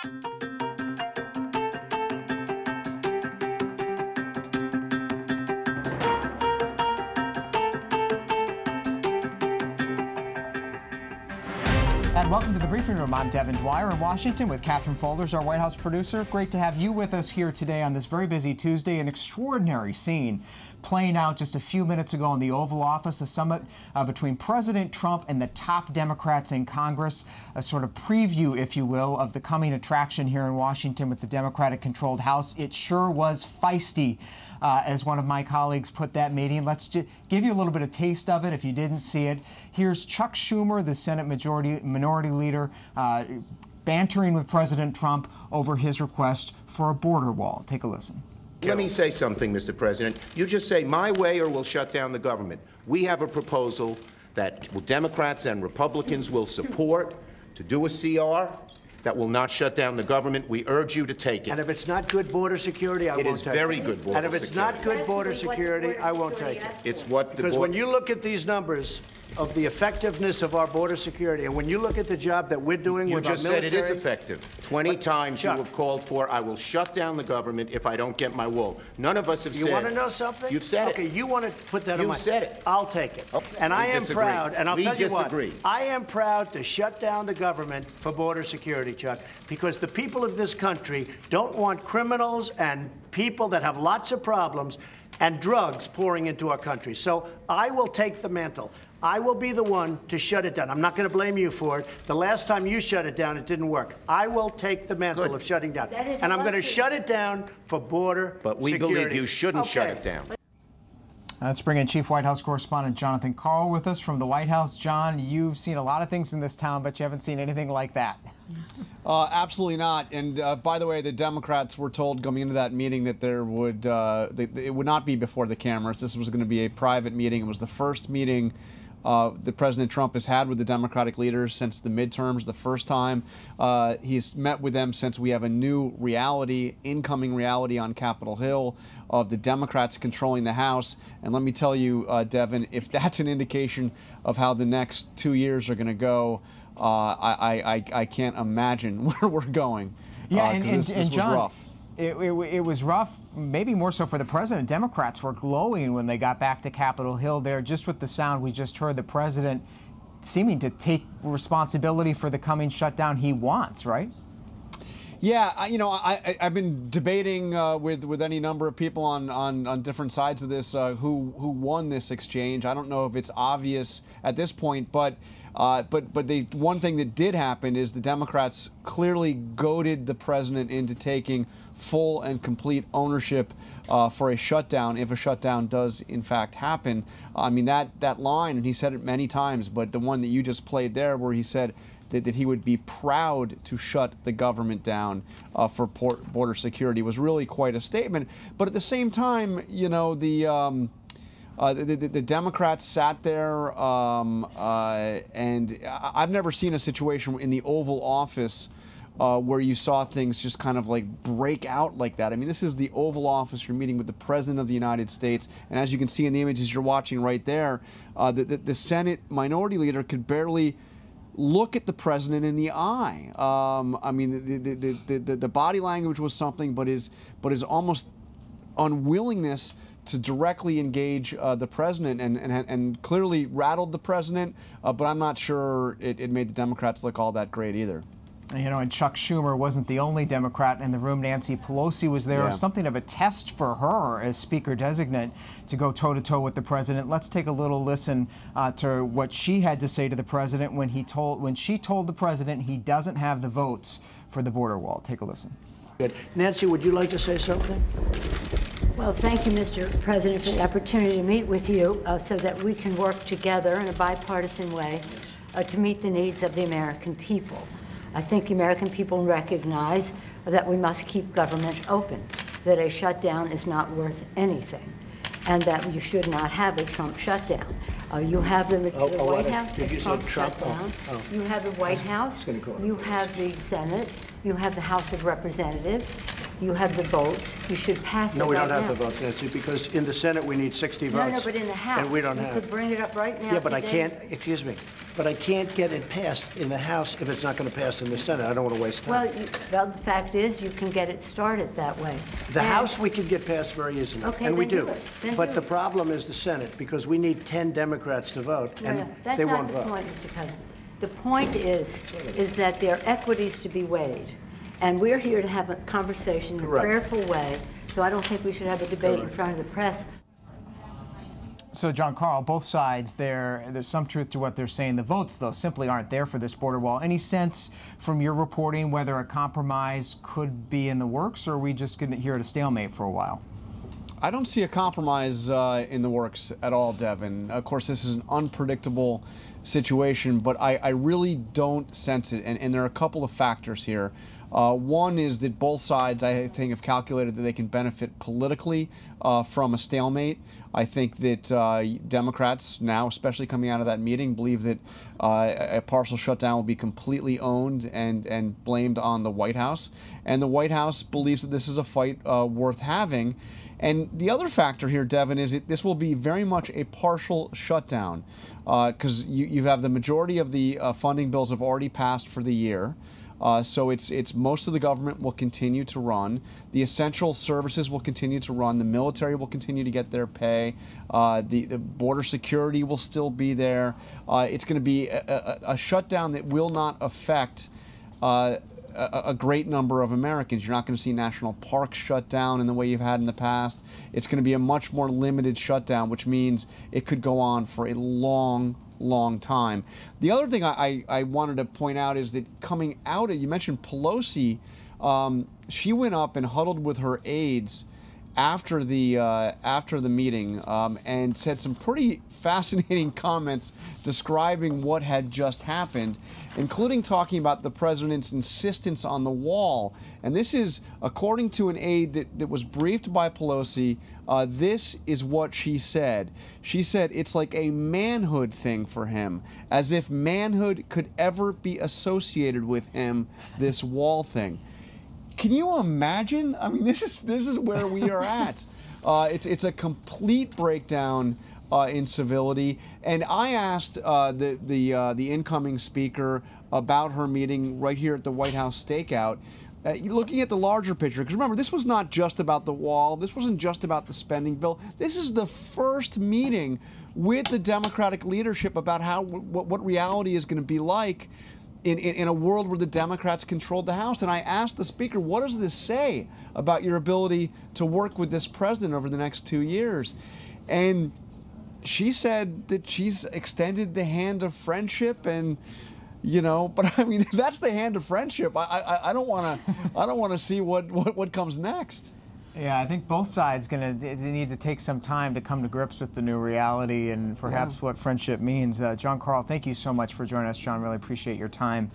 And welcome to the Briefing Room. I'm Devin Dwyer in Washington with Catherine Folders, our White House producer. Great to have you with us here today on this very busy Tuesday. An extraordinary scene playing out just a few minutes ago in the Oval Office, a summit between President Trump and the top Democrats in Congress, a sort of preview, if you will, of the coming attraction here in Washington with the Democratic-controlled House. It sure was feisty. As one of my colleagues put that meeting. Let's give you a little bit of taste of it if you didn't see it. Here's Chuck Schumer, the Senate Minority Leader, bantering with President Trump over his request for a border wall. Take a listen. Let me say something, Mr. President. You just say my way or we'll shut down the government. We have a proposal that Democrats and Republicans will support to do a CR that will not shut down the government. We urge you to take it. And if it's not good border security, I won't take it. It is very good border security. And if it's not good border security, I won't take it. It's what the Because when you look at these numbers of the effectiveness of our border security, and when you look at the job that we're doing with our military... You just said it is effective. 20 times you have called for, I will shut down the government if I don't get my wall. None of us have said... You want to know something? You've said it. Okay, you want to put that on my... You said it. I'll take it. Okay. And I am proud, and I'll tell you what, disagree. I am proud to shut down the government for border security, Chuck, because the people of this country don't want criminals and people that have lots of problems and drugs pouring into our country. So I will take the mantle. I will be the one to shut it down. I'm not going to blame you for it. The last time you shut it down, it didn't work. I will take the mantle of shutting down. And I'm going to shut it down for border security. But we believe you shouldn't shut it down. Let's bring in Chief White House Correspondent Jonathan Karl with us from the White House. John, you've seen a lot of things in this town, but you haven't seen anything like that. Absolutely not. And by the way, the Democrats were told coming into that meeting that there would it would not be before the cameras. This was going to be a private meeting. It was the first meeting that President Trump has had with the Democratic leaders since the midterms, the first time. He's met with them since we have a new reality, incoming reality on Capitol Hill of the Democrats controlling the House. And let me tell you, Devin, if that's an indication of how the next 2 years are going to go, I can't imagine where we're going. Yeah, this and John, was rough. It was rough, maybe more so for the president. Democrats were glowing when they got back to Capitol Hill there, just with the sound we just heard, the president seeming to take responsibility for the coming shutdown he wants, right? Yeah, you know, I've been debating with any number of people on different sides of this who won this exchange. I don't know if it's obvious at this point, but the one thing that did happen is the Democrats clearly goaded the president into taking full and complete ownership for a shutdown, if a shutdown does in fact happen. I mean, that line, and he said it many times, but the one that you just played there where he said that he would be proud to shut the government down for border security was really quite a statement. But at the same time, you know, the Democrats sat there, and I've never seen a situation in the Oval Office where you saw things just kind of like break out like that. I mean, this is the Oval Office. You're meeting with the President of the United States, and as you can see in the images you're watching right there, the Senate Minority Leader could barely look at the president in the eye. I mean, the body language was something, but his almost unwillingness to directly engage the president and clearly rattled the president, but I'm not sure it made the Democrats look all that great either. You know, and Chuck Schumer wasn't the only Democrat in the room. Nancy Pelosi was there. Yeah. Something of a test for her as Speaker designate to go toe-to-toe with the president. Let's take a little listen to what she had to say to the president when she told the president he doesn't have the votes for the border wall. Take a listen. Good. Nancy, would you like to say something? Well, thank you, Mr. President, for the opportunity to meet with you so that we can work together in a bipartisan way to meet the needs of the American people. I think the American people recognize that we must keep government open, that a shutdown is not worth anything, and that you should not have a Trump shutdown. You have the White House, the Trump shutdown. You have the White House, you have the Senate, you have the House of Representatives. You have the votes. You should pass it No, we right don't have now. the votes, Nancy, because in the Senate we need 60 votes. No, but in the House. And we don't you have. could bring it up right now. Yeah, but I today. can't, excuse me, but I can't get it passed in the House if it's not going to pass in the Senate. I don't want to waste time. Well, the fact is, you can get it started that way. The And- House we can get passed very easily, Okay, and we then do. do it. Then But do the it. problem is the Senate, because we need 10 Democrats to vote, No, and no, that's they not won't the vote. point, Mr. President. The point is that there are equities to be weighed, and we're here to have a conversation in a Correct. prayerful way, so I don't think we should have a debate in Correct. front of the press. So, John Carl, both sides, there's some truth to what they're saying. The votes, though, simply aren't there for this border wall. Any sense from your reporting whether a compromise could be in the works, or are we just going to hear at a stalemate for a while? I don't see a compromise in the works at all, Devin. Of course, this is an unpredictable situation, but I really don't sense it. And there are a couple of factors here. One is that both sides, I think, have calculated that they can benefit politically from a stalemate. I think that Democrats now, especially coming out of that meeting, believe that a partial shutdown will be completely owned and blamed on the White House. And the White House believes that this is a fight worth having. And the other factor here, Devin, is that this will be very much a partial shutdown because you have the majority of the funding bills have already passed for the year. So it's most of the government will continue to run. The essential services will continue to run. The military will continue to get their pay. The border security will still be there. It's going to be a shutdown that will not affect a great number of Americans. You're not going to see national parks shut down in the way you've had in the past. It's going to be a much more limited shutdown, which means it could go on for a long time. The other thing I wanted to point out is that coming out of, you mentioned Pelosi, she went up and huddled with her aides after the meeting and said some pretty fascinating comments describing what had just happened, including talking about the president's insistence on the wall. And this is, according to an aide that was briefed by Pelosi, this is what she said. She said it's like a manhood thing for him, as if manhood could ever be associated with him, this wall thing. Can you imagine? I mean, this is where we are at. It's a complete breakdown in civility. And I asked the incoming speaker about her meeting right here at the White House stakeout, looking at the larger picture. Because remember, this was not just about the wall. This wasn't just about the spending bill. This is the first meeting with the Democratic leadership about what reality is going to be like in a world where the Democrats controlled the House. And I asked the speaker, what does this say about your ability to work with this president over the next 2 years? And she said that she's extended the hand of friendship, and but I mean, if that's the hand of friendship, I don't want to see what comes next. Yeah, I think both sides they need to take some time to come to grips with the new reality and perhaps what friendship means. John Carl, thank you so much for joining us, John. Really appreciate your time.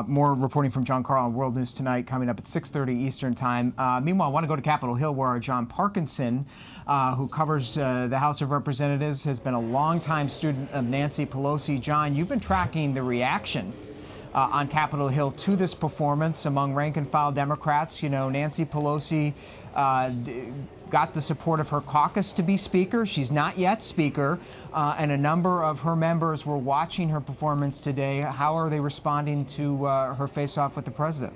More reporting from John Carl on World News Tonight coming up at 6:30 Eastern Time. Meanwhile, I want to go to Capitol Hill, where our John Parkinson, who covers the House of Representatives, has been a longtime student of Nancy Pelosi. John, you've been tracking the reaction on Capitol Hill to this performance among rank-and-file Democrats. Nancy Pelosi got the support of her caucus to be Speaker. She's not yet Speaker, and a number of her members were watching her performance today. How are they responding to her face-off with the president?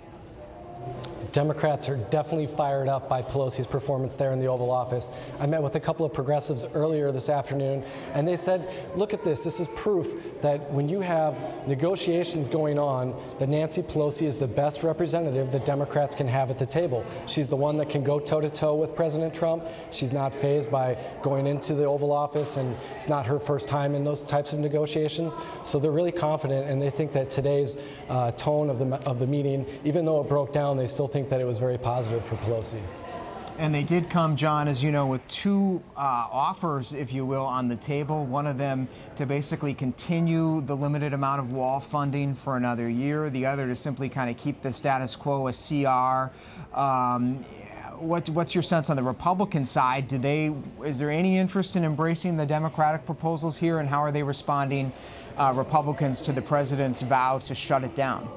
Democrats are definitely fired up by Pelosi's performance there in the Oval Office. I met with a couple of progressives earlier this afternoon, and they said, look at this. This is proof that when you have negotiations going on, that Nancy Pelosi is the best representative that Democrats can have at the table. She's the one that can go toe-to-toe with President Trump. She's not fazed by going into the Oval Office, and it's not her first time in those types of negotiations. So they're really confident, and they think that today's tone of the meeting, even though it broke down, they still think that it was very positive for Pelosi. And they did come, John, as you know, with two offers, if you will, on the table. One of them to basically continue the limited amount of wall funding for another year. The other to simply kind of keep the status quo, a CR. What's your sense on the Republican side? Is there any interest in embracing the Democratic proposals here, and how are they responding, Republicans, to the president's vow to shut it down?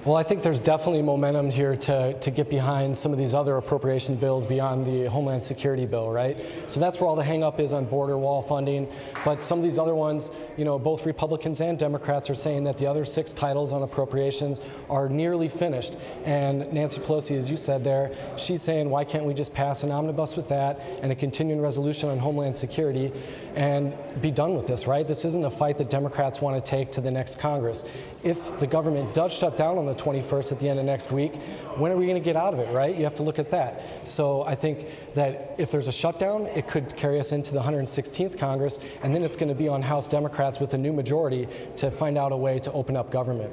Well, I think there's definitely momentum here to get behind some of these other appropriation bills beyond the Homeland Security bill, right? So that's where all the hang-up is on border wall funding. But some of these other ones, you know, both Republicans and Democrats are saying that the other 6 titles on appropriations are nearly finished. And Nancy Pelosi, as you said there, she's saying, why can't we just pass an omnibus with that and a continuing resolution on Homeland Security and be done with this, right? This isn't a fight that Democrats want to take to the next Congress. If the government does shut down on the 21st at the end of next week, when are we going to get out of it, right? You have to look at that. So I think that if there's a shutdown, it could carry us into the 116th Congress, and then it's going to be on House Democrats with a new majority to find out a way to open up government.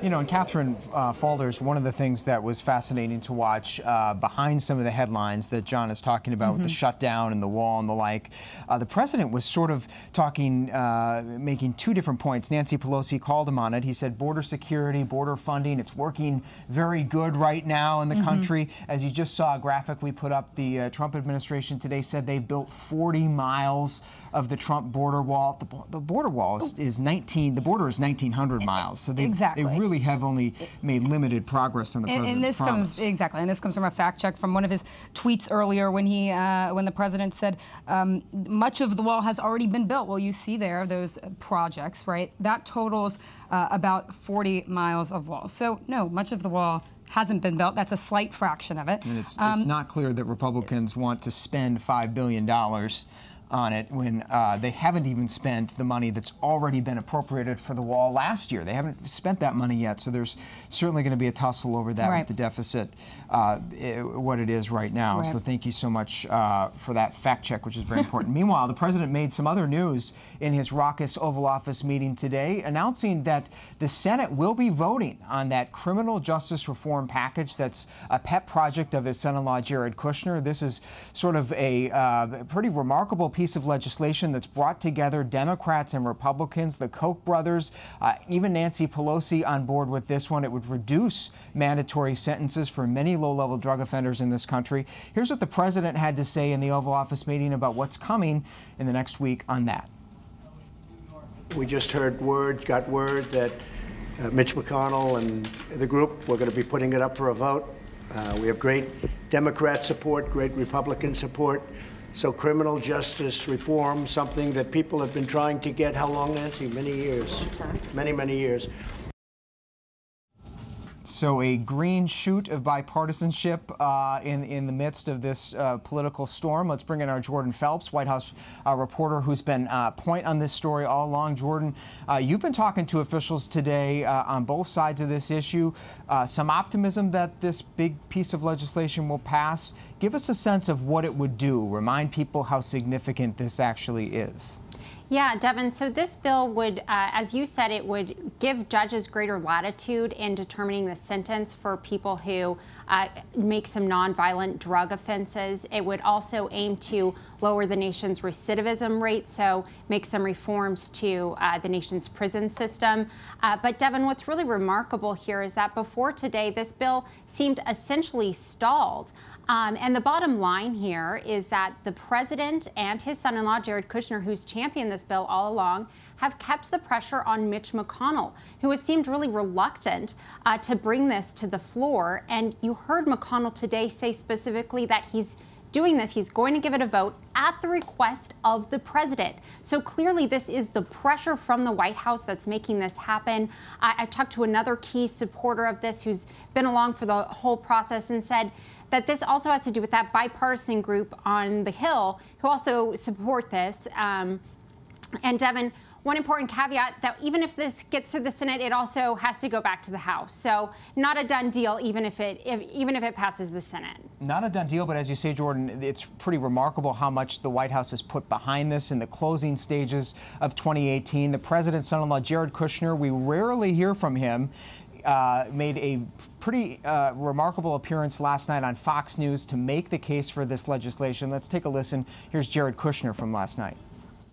You know, and Catherine Faulders, one of the things that was fascinating to watch behind some of the headlines that John is talking about with the shutdown and the wall and the like, the president was sort of talking, making 2 different points. Nancy Pelosi called him on it. He said border security, border funding, it's working very good right now in the country. As you just saw a graphic we put up, the Trump administration today said they built 40 miles of the Trump border wall. The border wall is 19, the border is 1,900 miles. So they really have only made limited progress on the president's promise. And this comes from a fact check from one of his tweets earlier when he, when the president said much of the wall has already been built. Well, you see there those projects, right? That totals about 40 miles of wall. So no, much of the wall hasn't been built. That's a slight fraction of it. And it's not clear that Republicans want to spend $5 billion on it when they haven't even spent the money that's already been appropriated for the wall last year. They haven't spent that money yet, so there's certainly going to be a tussle over that with the deficit, what it is right now. So thank you so much for that fact check, which is very important. Meanwhile, the president made some other news in his raucous Oval Office meeting today, announcing that the Senate will be voting on that criminal justice reform package that's a pet project of his son-in-law, Jared Kushner. This is sort of a pretty remarkable piece of legislation that's brought together Democrats and Republicans, the Koch brothers, even Nancy Pelosi on board with this one. It would reduce mandatory sentences for many low-level drug offenders in this country. Here's what the president had to say in the Oval Office meeting about what's coming in the next week on that. We just got word that Mitch McConnell and the group were going to be putting it up for a vote. We have great Democrat support, great Republican support. So criminal justice reform, something that people have been trying to get, how long, Nancy? Many years. Many, many years. So a green shoot of bipartisanship in the midst of this political storm. Let's bring in our Jordan Phelps, White House reporter, who's been point on this story all along. Jordan, you've been talking to officials today on both sides of this issue. Some optimism that this big piece of legislation will pass. Give us a sense of what it would do. Remind people how significant this actually is. Yeah, Devin, so this bill would, as you said, it would give judges greater latitude in determining the sentence for people who make some nonviolent drug offenses. It would also aim to lower the nation's recidivism rate, so make some reforms to the nation's prison system. But Devin, what's really remarkable here is that before today, this bill seemed essentially stalled. And the bottom line here is that the president and his son-in-law, Jared Kushner, who's championed this bill all along, have kept the pressure on Mitch McConnell, who has seemed really reluctant to bring this to the floor. And you heard McConnell today say specifically that he's doing this, he's going to give it a vote at the request of the president. So clearly this is the pressure from the White House that's making this happen. I talked to another key supporter of this who's been along for the whole process and said that this also has to do with that bipartisan group on the Hill who also support this. And Devin, one important caveat that even if this gets to the Senate, it also has to go back to the House. So not a done deal, even if it passes the Senate. Not a done deal, but as you say, Jordan, it's pretty remarkable how much the White House has put behind this in the closing stages of 2018. The president's son-in-law, Jared Kushner, we rarely hear from him. Made a pretty remarkable appearance last night on Fox News to make the case for this legislation. Let's take a listen. Here's Jared Kushner from last night.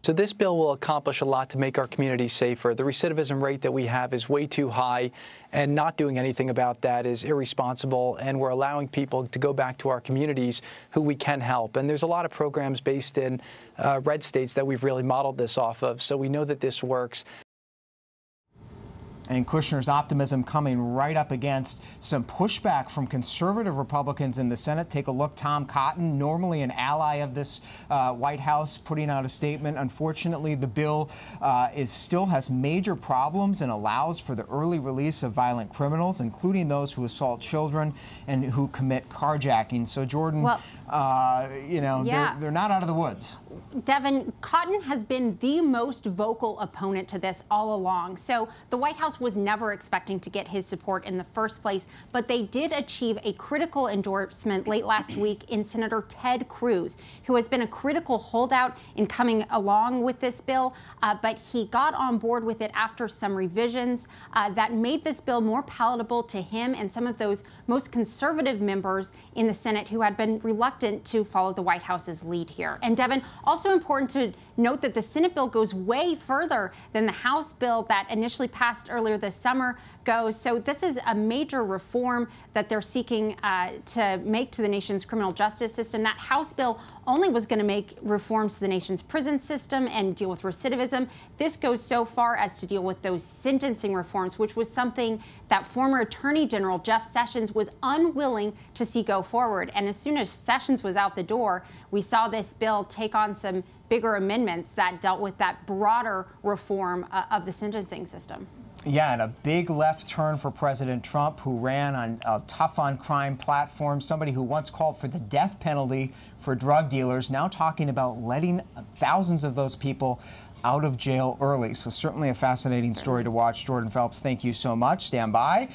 So this bill will accomplish a lot to make our communities safer. The recidivism rate that we have is way too high, and not doing anything about that is irresponsible, and we're allowing people to go back to our communities who we can help. And there's a lot of programs based in red states that we've really modeled this off of, so we know that this works. And Kushner's optimism coming right up against some pushback from conservative Republicans in the Senate. Take a look. Tom Cotton, normally an ally of this White House, putting out a statement. Unfortunately, the bill still has major problems and allows for the early release of violent criminals, including those who assault children and who commit carjacking. So, Jordan, well, they're not out of the woods. Devin, Cotton has been the most vocal opponent to this all along. So the White House was never expecting to get his support in the first place, but they did achieve a critical endorsement late last week in Senator Ted Cruz, who has been a critical holdout in coming along with this bill, but he got on board with it after some revisions that made this bill more palatable to him and some of those most conservative members in the Senate who had been reluctant to follow the White House's lead here. And Devin, also important to note that the Senate bill goes way further than the House bill that initially passed earlier this summer goes. So this is a major reform that they're seeking to make to the nation's criminal justice system. That House bill only was going to make reforms to the nation's prison system and deal with recidivism. This goes so far as to deal with those sentencing reforms, which was something that former Attorney General Jeff Sessions was unwilling to see go forward. And as soon as Sessions was out the door, we saw this bill take on some bigger amendments that dealt with that broader reform of the sentencing system. Yeah, and a big left turn for President Trump, who ran on a tough-on-crime platform, somebody who once called for the death penalty for drug dealers, now talking about letting thousands of those people out of jail early. So certainly a fascinating story to watch. Jordan Phelps, thank you so much. Stand by.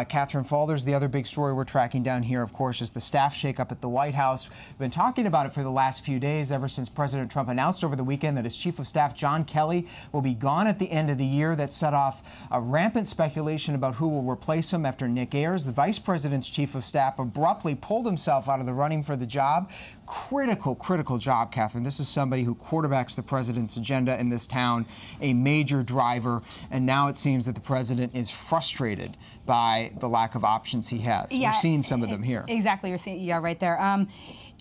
Catherine Faulders, the other big story we're tracking down here, of course, is the staff shakeup at the White House. We've been talking about it for the last few days, ever since President Trump announced over the weekend that his chief of staff, John Kelly, will be gone at the end of the year. That set off a rampant speculation about who will replace him after Nick Ayers, the vice president's chief of staff, abruptly pulled himself out of the running for the job. Critical job, Catherine. This is somebody who quarterbacks the president's agenda in this town, a major driver, and now it seems that the president is frustrated by the lack of options he has. Yeah, we're seeing some of them here. Exactly. You're seeing, yeah, right there.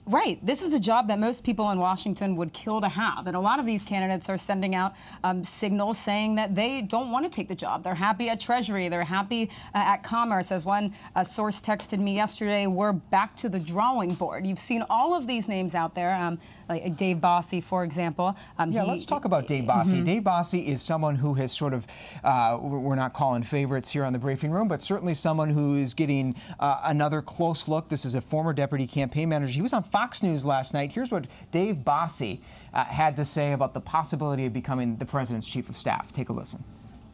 Right. This is a job that most people in Washington would kill to have. And a lot of these candidates are sending out signals saying that they don't want to take the job. They're happy at Treasury. They're happy at Commerce. As one source texted me yesterday, we're back to the drawing board. You've seen all of these names out there, like Dave Bossie, for example. Let's talk about Dave Bossie. Dave Bossie is someone who has sort of, we're not calling favorites here on the briefing room, but certainly someone who is getting another close look. This is a former deputy campaign manager. He was on Fox News last night. Here's what Dave Bossie had to say about the possibility of becoming the president's chief of staff. Take a listen.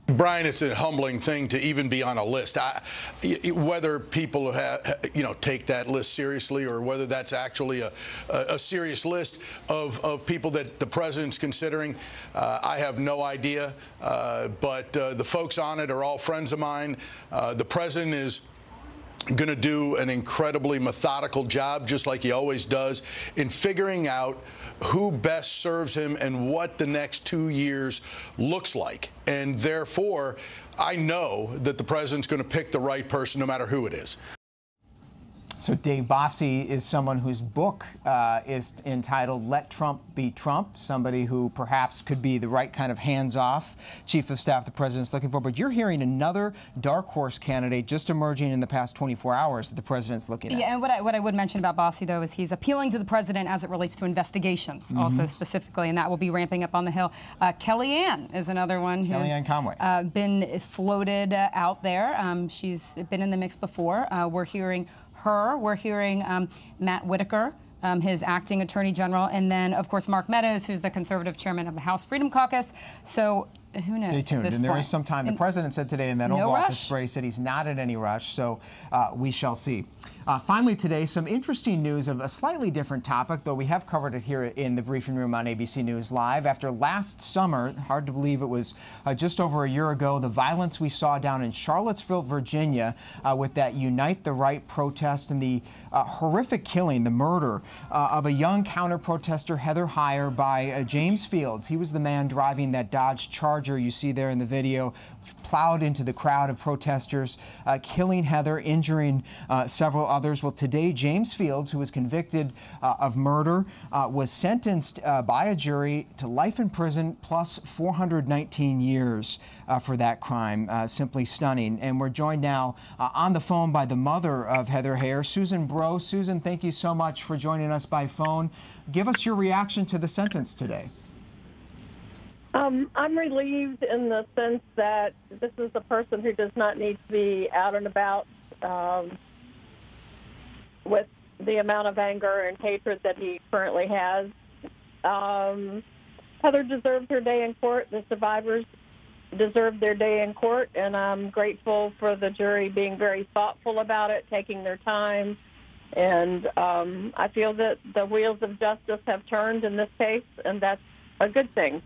Brian, it's a humbling thing to even be on a list. Whether people take that list seriously or whether that's actually a serious list of people that the president's considering, I have no idea. But the folks on it are all friends of mine. The president is going to do an incredibly methodical job, just like he always does, in figuring out who best serves him and what the next 2 years looks like. And therefore, I know that the president's going to pick the right person no matter who it is. So Dave Bossie is someone whose book is entitled Let Trump Be Trump, somebody who perhaps could be the right kind of hands-off chief of staff the president's looking for. But you're hearing another dark horse candidate just emerging in the past 24 hours that the president's looking at. Yeah, and what I would mention about Bossie, though, is he's appealing to the president as it relates to investigations, also specifically, and that will be ramping up on the Hill. Kellyanne is another one who's Kellyanne Conway. Been floated out there. She's been in the mix before. We're hearing her. We're hearing Matt Whitaker, his acting attorney general, and then, of course, Mark Meadows, who's the conservative chairman of the House Freedom Caucus. So who knows? Stay tuned. And there is some time. The president said today in that Oval Office spray, said he's not in any rush. So we shall see. Finally today, some interesting news of a slightly different topic, though we have covered it here in the briefing room on ABC News Live. After last summer, hard to believe it was just over a year ago, the violence we saw down in Charlottesville, Virginia, with that Unite the Right protest and the horrific killing, the murder of a young counter-protester, Heather Heyer, by James Fields. He was the man driving that Dodge Charger Charger you see there in the video plowed into the crowd of protesters, killing Heather, injuring several others. Well, today, James Fields, who was convicted of murder, was sentenced by a jury to life in prison plus 419 years for that crime. Simply stunning. And we're joined now on the phone by the mother of Heather Heyer, Susan Bro. Susan, thank you so much for joining us by phone. Give us your reaction to the sentence today. I'm relieved in the sense that this is a person who does not need to be out and about with the amount of anger and hatred that he currently has. Heather deserves her day in court. The survivors deserve their day in court, and I'm grateful for the jury being very thoughtful about it, taking their time. And I feel that the wheels of justice have turned in this case, and that's a good thing.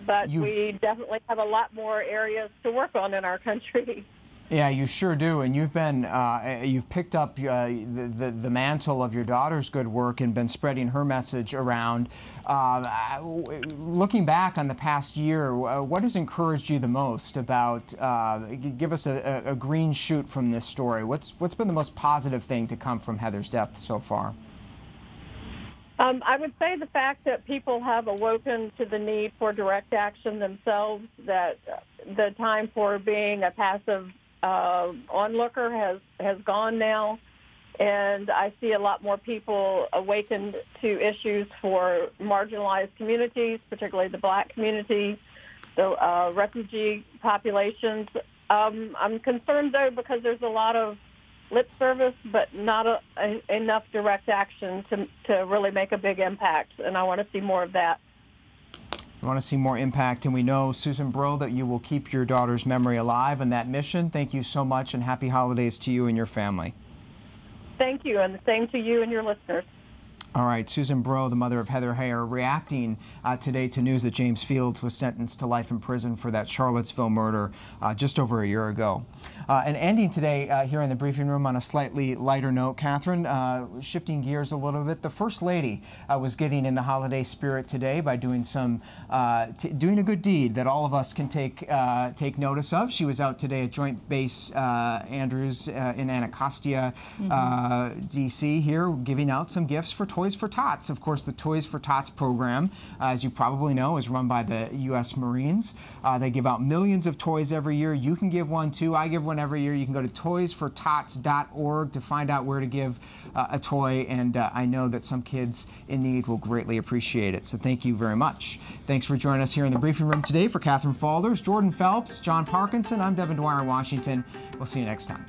But we definitely have a lot more areas to work on in our country. Yeah, you sure do, and you've been you've picked up the mantle of your daughter's good work and been spreading her message around. Looking back on the past year, what has encouraged you the most about? Give us a green shoot from this story. What's been the most positive thing to come from Heather's death so far? I would say the fact that people have awoken to the need for direct action themselves, that the time for being a passive onlooker has gone now, and I see a lot more people awakened to issues for marginalized communities, particularly the Black community, the refugee populations. I'm concerned, though, because there's a lot of lip service, but not enough direct action to really make a big impact, and I want to see more of that. We want to see more impact, and we know, Susan Bro, that you will keep your daughter's memory alive in that mission. Thank you so much, and happy holidays to you and your family. Thank you, and the same to you and your listeners. All right, Susan Bro, the mother of Heather Heyer, reacting today to news that James Fields was sentenced to life in prison for that Charlottesville murder just over a year ago. And ending today here in the briefing room on a slightly lighter note, Catherine, shifting gears a little bit, the First Lady was getting in the holiday spirit today by doing doing a good deed that all of us can take notice of. She was out today at Joint Base Andrews in Anacostia, D.C. here, giving out some gifts for Toys for Tots. Of course, the Toys for Tots program, as you probably know, is run by the U.S. Marines. They give out millions of toys every year. You can give one too. I give one every year. You can go to toysfortots.org to find out where to give a toy, and I know that some kids in need will greatly appreciate it. So thank you very much. Thanks for joining us here in the briefing room today. For Catherine Faulders, Jordan Phelps, John Parkinson, I'm Devin Dwyer in Washington. We'll see you next time.